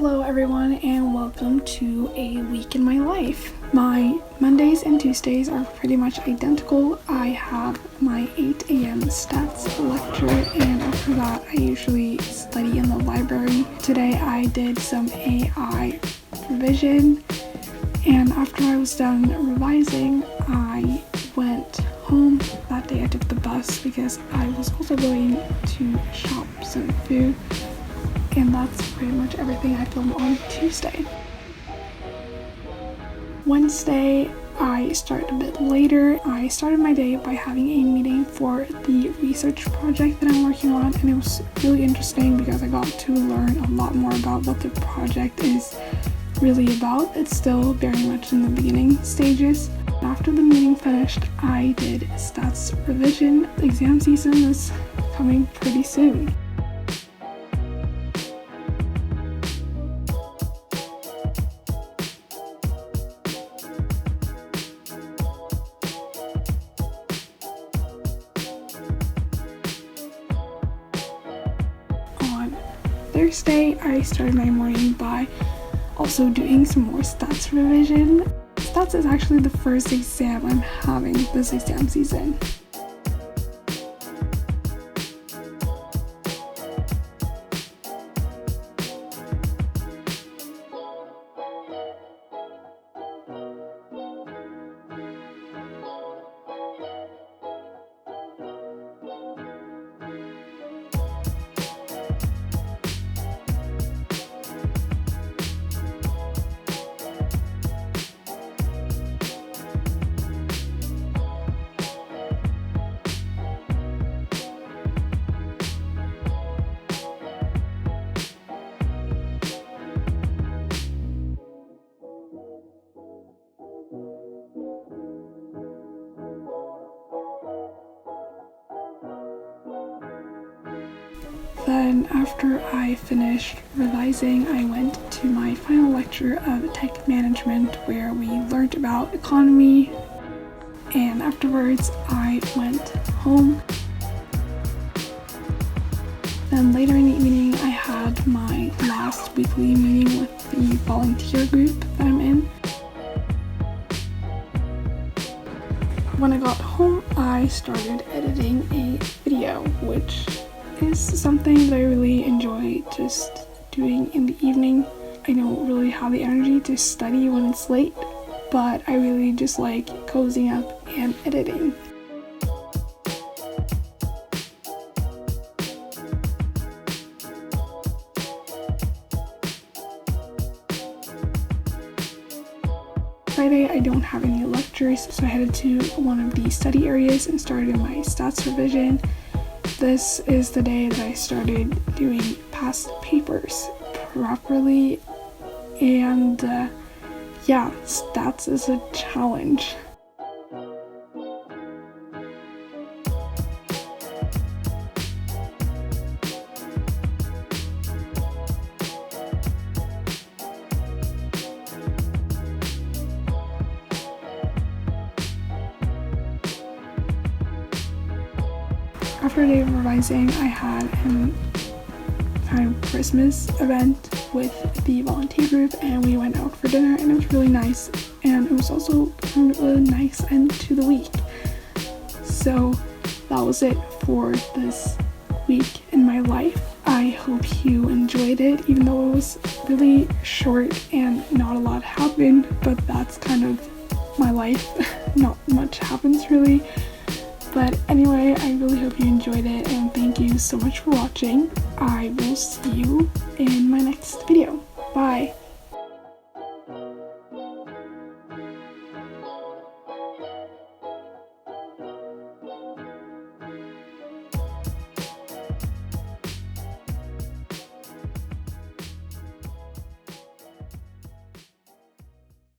Hello everyone and welcome to a week in my life. My Mondays and Tuesdays are pretty much identical. I have my 8 a.m. stats lecture and after that I usually study in the library. Today I did some AI revision and after I was done revising I went home. That day I took the bus because I was also going to shop some food. And that's pretty much everything I filmed on Tuesday. Wednesday, I started a bit later. I started my day by having a meeting for the research project that I'm working on, and it was really interesting because I got to learn a lot more about what the project is really about. It's still very much in the beginning stages. After the meeting finished, I did stats revision. The exam season is coming pretty soon. Thursday, I started my morning by also doing some more stats revision. Stats is actually the first exam I'm having this exam season. Then after I finished revising, I went to my final lecture of tech management where we learned about economy, and afterwards I went home. Then later in the evening I had my last weekly meeting with the volunteer group that I'm in. When I got home I started editing a video, which is something that I really enjoy just doing in the evening. I don't really have the energy to study when it's late, but I really just like cozying up and editing. Friday I don't have any lectures, so I headed to one of the study areas and started my stats revision. This is the day that I started doing past papers properly, and yeah, stats is a challenge. After a day of revising, I had a kind of Christmas event with the volunteer group and we went out for dinner and it was really nice, and it was also kind of a nice end to the week. So that was it for this week in my life. I hope you enjoyed it, even though it was really short and not a lot happened, but that's kind of my life. Not much happens really. But anyway, I really hope you enjoyed it and thank you so much for watching. I will see you in my next video. Bye!